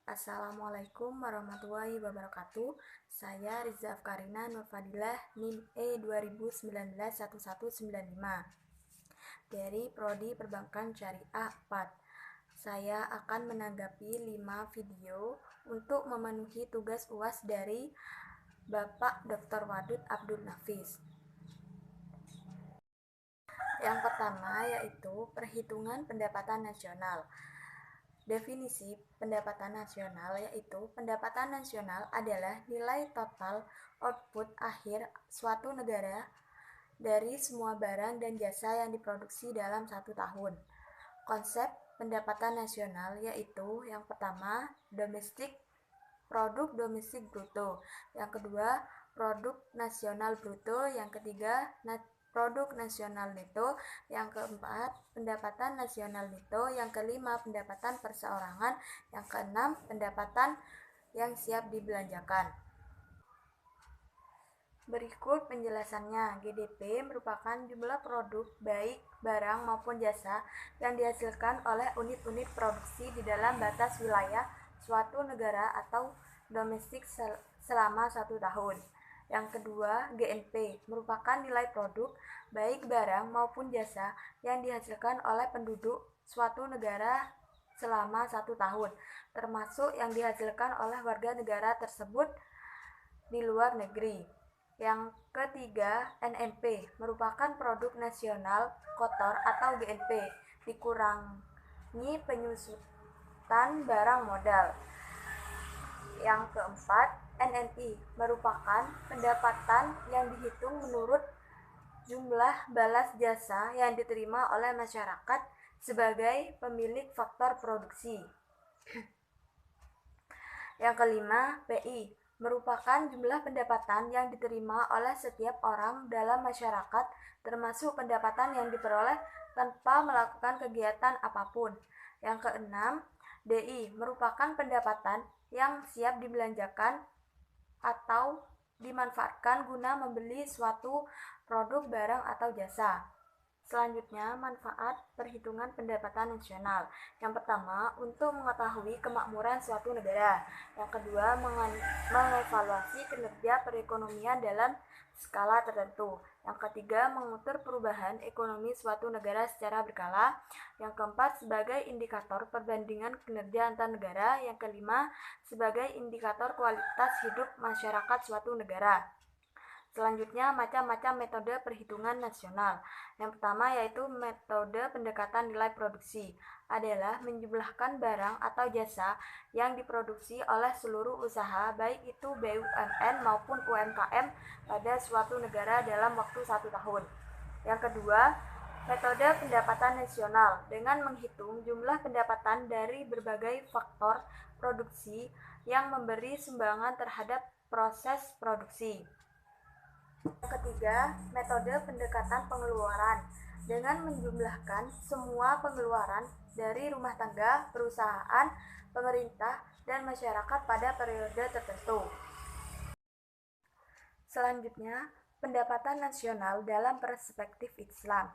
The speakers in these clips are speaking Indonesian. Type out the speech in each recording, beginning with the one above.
Assalamualaikum warahmatullahi wabarakatuh. Saya Riza Afkarina Nurfadilah, NIM E20191195 dari Prodi Perbankan Syariah 4. Saya akan menanggapi 5 video untuk memenuhi tugas UAS dari Bapak Dr. Wadud Abdul Nafis. Yang pertama yaitu perhitungan pendapatan nasional. Definisi pendapatan nasional yaitu pendapatan nasional adalah nilai total output akhir suatu negara dari semua barang dan jasa yang diproduksi dalam satu tahun. Konsep pendapatan nasional yaitu yang pertama produk domestik bruto, yang kedua produk nasional bruto, yang ketiga produk nasional neto, yang keempat pendapatan nasional neto, yang kelima pendapatan perseorangan, yang keenam pendapatan yang siap dibelanjakan. Berikut penjelasannya. GDP merupakan jumlah produk baik barang maupun jasa yang dihasilkan oleh unit-unit produksi di dalam batas wilayah suatu negara atau domestik selama 1 tahun. Yang kedua, GNP merupakan nilai produk baik barang maupun jasa yang dihasilkan oleh penduduk suatu negara selama 1 tahun, termasuk yang dihasilkan oleh warga negara tersebut di luar negeri. Yang ketiga, NNP merupakan produk nasional kotor atau GNP dikurangi penyusutan barang modal. Yang keempat, NNI merupakan pendapatan yang dihitung menurut jumlah balas jasa yang diterima oleh masyarakat sebagai pemilik faktor produksi. Yang kelima, PI merupakan jumlah pendapatan yang diterima oleh setiap orang dalam masyarakat, termasuk pendapatan yang diperoleh tanpa melakukan kegiatan apapun. Yang keenam, DI merupakan pendapatan yang siap dibelanjakan atau dimanfaatkan guna membeli suatu produk, barang, atau jasa. Selanjutnya, manfaat perhitungan pendapatan nasional. Yang pertama, untuk mengetahui kemakmuran suatu negara. Yang kedua, mengevaluasi kinerja perekonomian dalam skala tertentu. Yang ketiga, mengukur perubahan ekonomi suatu negara secara berkala. Yang keempat, sebagai indikator perbandingan kinerja antar negara. Yang kelima, sebagai indikator kualitas hidup masyarakat suatu negara. Selanjutnya, macam-macam metode perhitungan nasional. Yang pertama yaitu metode pendekatan nilai produksi, adalah menjumlahkan barang atau jasa yang diproduksi oleh seluruh usaha, baik itu BUMN maupun UMKM pada suatu negara dalam waktu 1 tahun. Yang kedua, metode pendapatan nasional, dengan menghitung jumlah pendapatan dari berbagai faktor produksi yang memberi sumbangan terhadap proses produksi. Yang ketiga, metode pendekatan pengeluaran, dengan menjumlahkan semua pengeluaran dari rumah tangga, perusahaan, pemerintah, dan masyarakat pada periode tertentu. Selanjutnya, pendapatan nasional dalam perspektif Islam.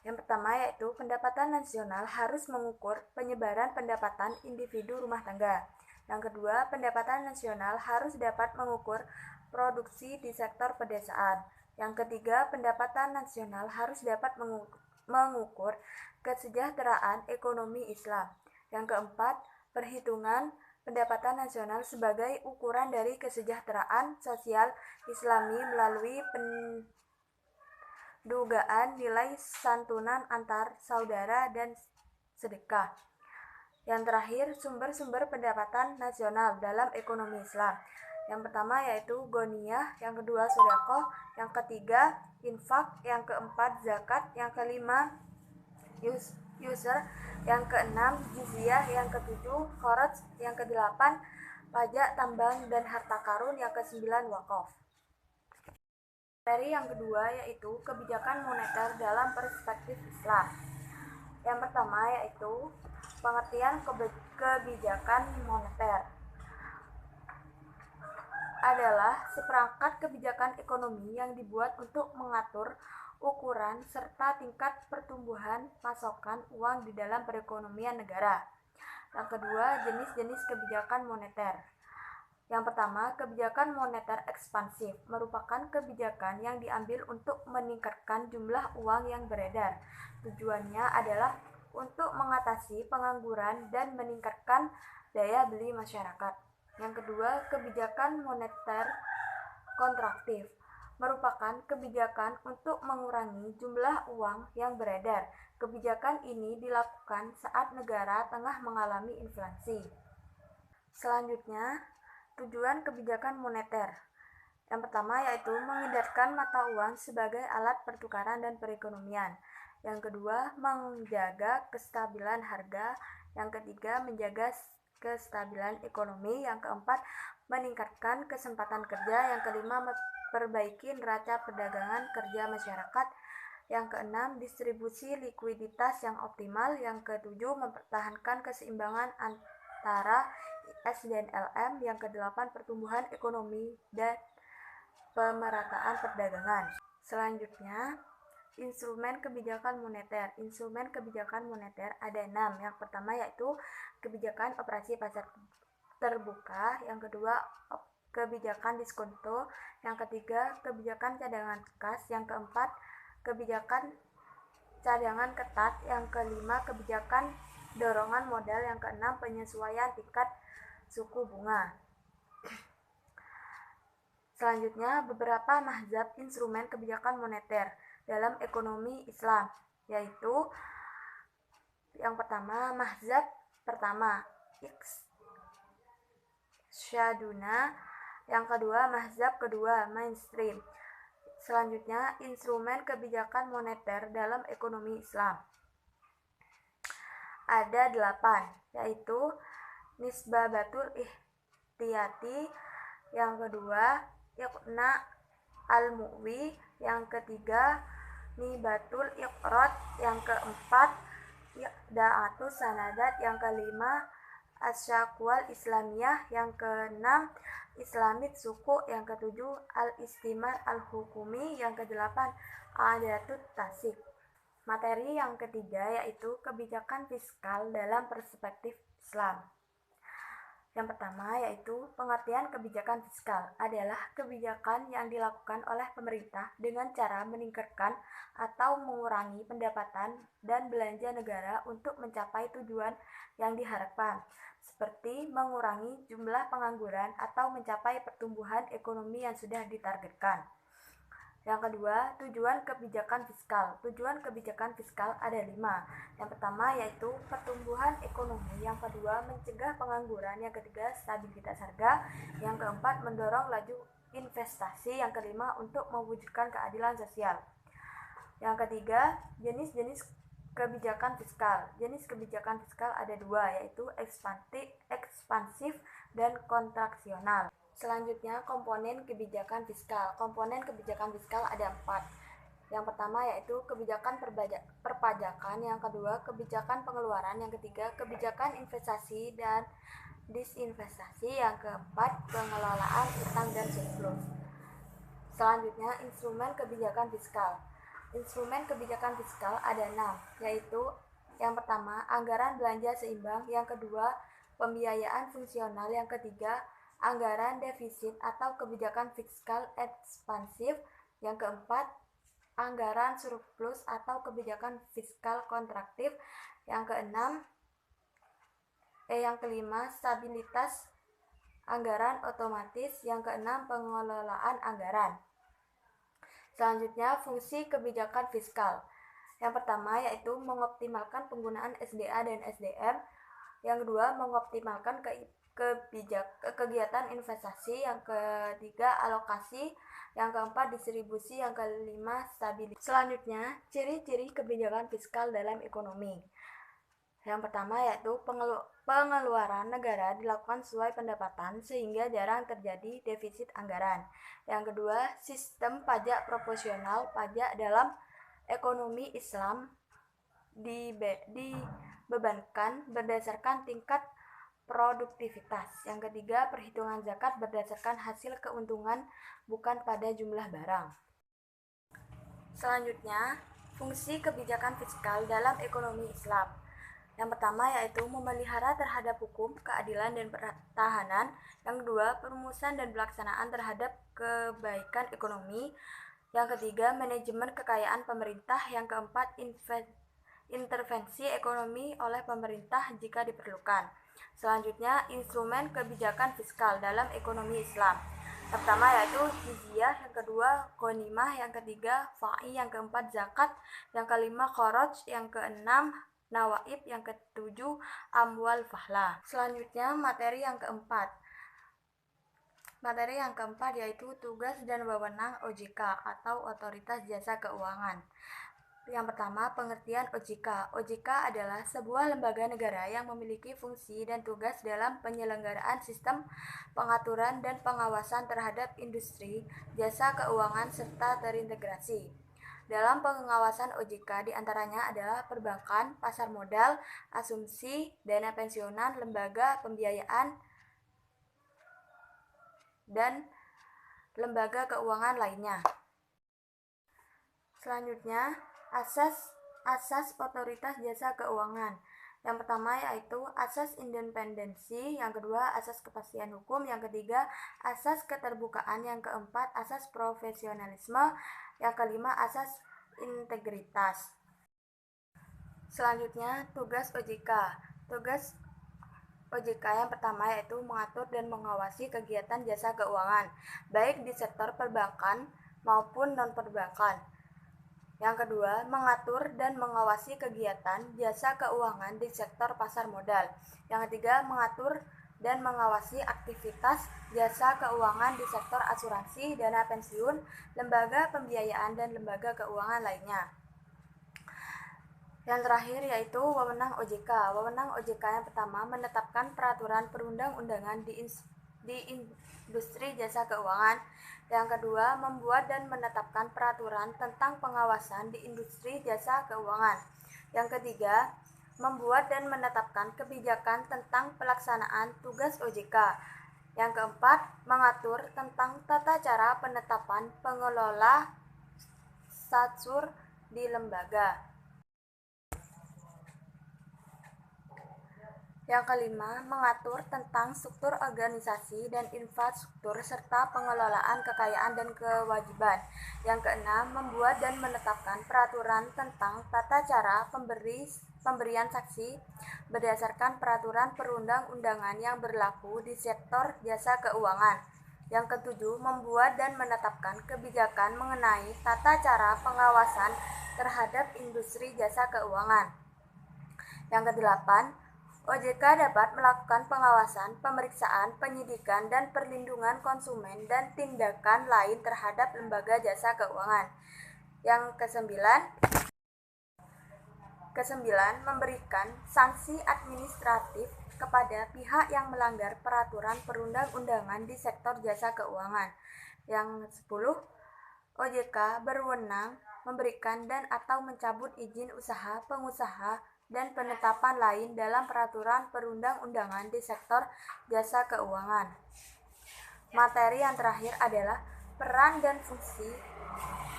Yang pertama yaitu pendapatan nasional harus mengukur penyebaran pendapatan individu rumah tangga. Yang kedua, pendapatan nasional harus dapat mengukur produksi di sektor pedesaan. Yang ketiga, pendapatan nasional harus dapat mengukur kesejahteraan ekonomi Islam. Yang keempat, perhitungan pendapatan nasional sebagai ukuran dari kesejahteraan sosial Islami melalui pendugaan nilai santunan antar saudara dan sedekah. Yang terakhir, sumber-sumber pendapatan nasional dalam ekonomi Islam. Yang pertama yaitu goniyah, yang kedua sedekah, yang ketiga infak, yang keempat zakat, yang kelima yusr, yang keenam jizyah, yang ketujuh kharaj, yang kedelapan pajak tambang dan harta karun, yang kesembilan wakaf. Dari yang kedua yaitu kebijakan moneter dalam perspektif Islam. Yang pertama yaitu pengertian kebijakan moneter adalah seperangkat kebijakan ekonomi yang dibuat untuk mengatur ukuran serta tingkat pertumbuhan pasokan uang di dalam perekonomian negara. Yang kedua, jenis-jenis kebijakan moneter. Yang pertama, kebijakan moneter ekspansif merupakan kebijakan yang diambil untuk meningkatkan jumlah uang yang beredar. Tujuannya adalah untuk mengatasi pengangguran dan meningkatkan daya beli masyarakat. Yang kedua, kebijakan moneter kontraktif merupakan kebijakan untuk mengurangi jumlah uang yang beredar. Kebijakan ini dilakukan saat negara tengah mengalami inflasi. Selanjutnya, tujuan kebijakan moneter. Yang pertama yaitu mengedarkan mata uang sebagai alat pertukaran dan perekonomian. Yang kedua, menjaga kestabilan harga. Yang ketiga, menjaga kestabilan ekonomi. Yang keempat, meningkatkan kesempatan kerja. Yang kelima, memperbaiki neraca perdagangan kerja masyarakat. Yang keenam, distribusi likuiditas yang optimal. Yang ketujuh, mempertahankan keseimbangan antara IS dan LM. Yang kedelapan, pertumbuhan ekonomi dan pemerataan perdagangan. Selanjutnya, instrumen kebijakan moneter. Instrumen kebijakan moneter ada 6. Yang pertama yaitu kebijakan operasi pasar terbuka. Yang kedua, kebijakan diskonto. Yang ketiga, kebijakan cadangan kas. Yang keempat, kebijakan cadangan ketat. Yang kelima, kebijakan dorongan modal. Yang keenam, penyesuaian tingkat suku bunga. Selanjutnya, beberapa mazhab instrumen kebijakan moneter dalam ekonomi Islam, yaitu yang pertama, mazhab pertama, Iqtsaduna. Yang kedua, mazhab kedua, mainstream. Selanjutnya, instrumen kebijakan moneter dalam ekonomi Islam. Ada 8, yaitu nisbatul ihtiyati. Yang kedua, Iqna al-Mu'wi. Yang ketiga, Nibatul Iqrad. Yang keempat, Iqda'atus Sanadat. Yang kelima, Asyakwal Islamiyah. Yang keenam, Islamit Suku. Yang ketujuh, Al-Istimar Al-Hukumi. Yang kedelapan, Adatut Tasik. Materi yang ketiga yaitu kebijakan fiskal dalam perspektif Islam. Yang pertama yaitu pengertian kebijakan fiskal adalah kebijakan yang dilakukan oleh pemerintah dengan cara meningkatkan atau mengurangi pendapatan dan belanja negara untuk mencapai tujuan yang diharapkan, seperti mengurangi jumlah pengangguran atau mencapai pertumbuhan ekonomi yang sudah ditargetkan. Yang kedua, tujuan kebijakan fiskal. Tujuan kebijakan fiskal ada 5. Yang pertama yaitu pertumbuhan ekonomi. Yang kedua, mencegah pengangguran. Yang ketiga, stabilitas harga. Yang keempat, mendorong laju investasi. Yang kelima, untuk mewujudkan keadilan sosial. Yang ketiga, jenis-jenis kebijakan fiskal. Jenis kebijakan fiskal ada 2, yaitu ekspansif dan kontraksional. Selanjutnya, komponen kebijakan fiskal. Komponen kebijakan fiskal ada 4. Yang pertama yaitu kebijakan perpajakan. Yang kedua, kebijakan pengeluaran. Yang ketiga, kebijakan investasi dan disinvestasi. Yang keempat, pengelolaan utang dan surplus. Selanjutnya, instrumen kebijakan fiskal. Instrumen kebijakan fiskal ada 6, yaitu yang pertama, anggaran belanja seimbang. Yang kedua, pembiayaan fungsional. Yang ketiga, anggaran defisit atau kebijakan fiskal ekspansif. Yang keempat, anggaran surplus atau kebijakan fiskal kontraktif. Yang kelima, stabilitas anggaran otomatis. Yang keenam, pengelolaan anggaran. Selanjutnya, fungsi kebijakan fiskal. Yang pertama yaitu mengoptimalkan penggunaan SDA dan SDM. Yang kedua, mengoptimalkan kegiatan investasi. Yang ketiga, alokasi. Yang keempat, distribusi. Yang kelima, stabilitas. Selanjutnya, ciri-ciri kebijakan fiskal dalam ekonomi. Yang pertama yaitu pengeluaran negara dilakukan sesuai pendapatan sehingga jarang terjadi defisit anggaran. Yang kedua, sistem pajak proporsional. Pajak dalam ekonomi Islam dibebankan berdasarkan tingkat produktivitas. Yang ketiga, perhitungan zakat berdasarkan hasil keuntungan bukan pada jumlah barang. Selanjutnya, fungsi kebijakan fiskal dalam ekonomi Islam. Yang pertama yaitu memelihara terhadap hukum, keadilan, dan pertahanan. Yang kedua, perumusan dan pelaksanaan terhadap kebaikan ekonomi. Yang ketiga, manajemen kekayaan pemerintah. Yang keempat, intervensi ekonomi oleh pemerintah jika diperlukan. Selanjutnya, instrumen kebijakan fiskal dalam ekonomi Islam. Yang pertama yaitu jizyah, yang kedua ghanimah, yang ketiga fa'i, yang keempat zakat, yang kelima kharaj, yang keenam nawaib, yang ketujuh amwal fahla. Selanjutnya materi yang keempat. Materi yang keempat yaitu tugas dan wewenang OJK atau Otoritas Jasa Keuangan. Yang pertama, pengertian OJK. OJK adalah sebuah lembaga negara yang memiliki fungsi dan tugas dalam penyelenggaraan sistem pengaturan dan pengawasan terhadap industri, jasa keuangan, serta terintegrasi. Dalam pengawasan OJK diantaranya adalah perbankan, pasar modal, asumsi, dana pensiunan, lembaga pembiayaan, dan lembaga keuangan lainnya. Selanjutnya, asas Otoritas Jasa Keuangan. Yang pertama yaitu asas independensi, yang kedua asas kepastian hukum, yang ketiga asas keterbukaan, yang keempat asas profesionalisme, yang kelima asas integritas. Selanjutnya, tugas OJK. Tugas OJK yang pertama yaitu mengatur dan mengawasi kegiatan jasa keuangan, baik di sektor perbankan maupun non-perbankan. Yang kedua, mengatur dan mengawasi kegiatan jasa keuangan di sektor pasar modal. Yang ketiga, mengatur dan mengawasi aktivitas jasa keuangan di sektor asuransi, dana pensiun, lembaga pembiayaan, dan lembaga keuangan lainnya. Yang terakhir yaitu wewenang OJK. Wewenang OJK yang pertama menetapkan peraturan perundang-undangan di industri jasa keuangan. Yang kedua, membuat dan menetapkan peraturan tentang pengawasan di industri jasa keuangan. Yang ketiga, membuat dan menetapkan kebijakan tentang pelaksanaan tugas OJK. Yang keempat, mengatur tentang tata cara penetapan pengelola statur di lembaga. Yang kelima, mengatur tentang struktur organisasi dan infrastruktur serta pengelolaan kekayaan dan kewajiban. Yang keenam, membuat dan menetapkan peraturan tentang tata cara pemberian saksi berdasarkan peraturan perundang-undangan yang berlaku di sektor jasa keuangan. Yang ketujuh, membuat dan menetapkan kebijakan mengenai tata cara pengawasan terhadap industri jasa keuangan. Yang kedelapan, OJK dapat melakukan pengawasan, pemeriksaan, penyidikan, dan perlindungan konsumen dan tindakan lain terhadap lembaga jasa keuangan. Yang kesembilan, memberikan sanksi administratif kepada pihak yang melanggar peraturan perundang-undangan di sektor jasa keuangan. Yang 10, OJK berwenang memberikan dan atau mencabut izin usaha pengusaha dan penetapan lain dalam peraturan perundang-undangan di sektor jasa keuangan. Materi yang terakhir adalah peran dan fungsi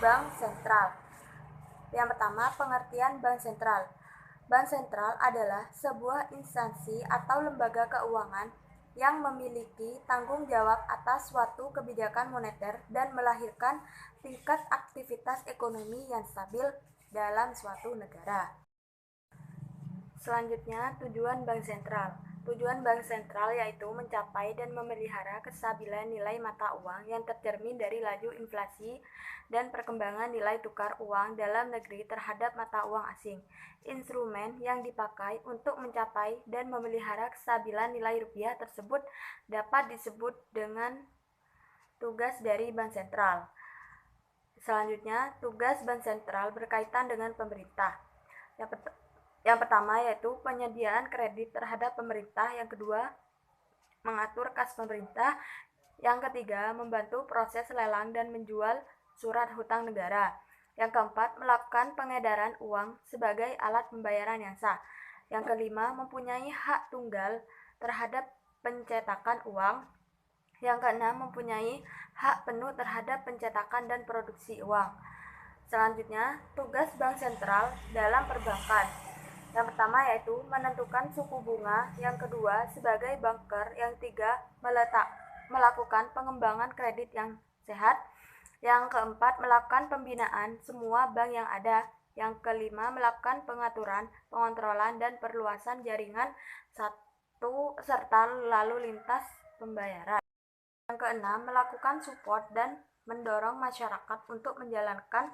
Bank Sentral. Yang pertama, pengertian Bank Sentral. Bank Sentral adalah sebuah instansi atau lembaga keuangan yang memiliki tanggung jawab atas suatu kebijakan moneter dan melahirkan tingkat aktivitas ekonomi yang stabil dalam suatu negara. Selanjutnya, tujuan Bank Sentral. Tujuan Bank Sentral yaitu mencapai dan memelihara kestabilan nilai mata uang yang tercermin dari laju inflasi dan perkembangan nilai tukar uang dalam negeri terhadap mata uang asing. Instrumen yang dipakai untuk mencapai dan memelihara kestabilan nilai rupiah tersebut dapat disebut dengan tugas dari Bank Sentral. Selanjutnya, tugas Bank Sentral berkaitan dengan pemerintah. Yang pertama yaitu penyediaan kredit terhadap pemerintah, yang kedua mengatur kas pemerintah, yang ketiga membantu proses lelang dan menjual surat hutang negara, yang keempat melakukan pengedaran uang sebagai alat pembayaran yang sah, yang kelima mempunyai hak tunggal terhadap pencetakan uang, yang keenam mempunyai hak penuh terhadap pencetakan dan produksi uang. Selanjutnya, tugas Bank Sentral dalam perbankan. Yang pertama yaitu menentukan suku bunga, yang kedua sebagai banker, yang ketiga melakukan pengembangan kredit yang sehat, yang keempat melakukan pembinaan semua bank yang ada, yang kelima melakukan pengaturan, pengontrolan dan perluasan jaringan satu serta lalu lintas pembayaran. Yang keenam melakukan support dan mendorong masyarakat untuk menjalankan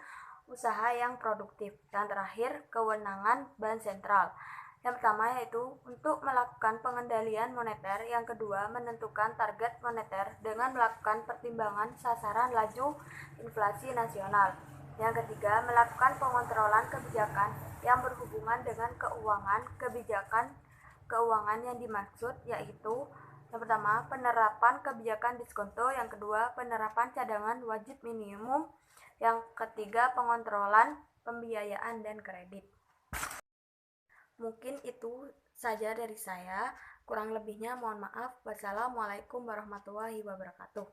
usaha yang produktif. Yang terakhir, kewenangan bank sentral. Yang pertama yaitu untuk melakukan pengendalian moneter, yang kedua menentukan target moneter dengan melakukan pertimbangan sasaran laju inflasi nasional. Yang ketiga, melakukan pengontrolan kebijakan yang berhubungan dengan keuangan. Kebijakan keuangan yang dimaksud yaitu yang pertama, penerapan kebijakan diskonto, yang kedua, penerapan cadangan wajib minimum, yang ketiga, pengontrolan pembiayaan dan kredit. Mungkin itu saja dari saya, kurang lebihnya mohon maaf. Wassalamualaikum warahmatullahi wabarakatuh.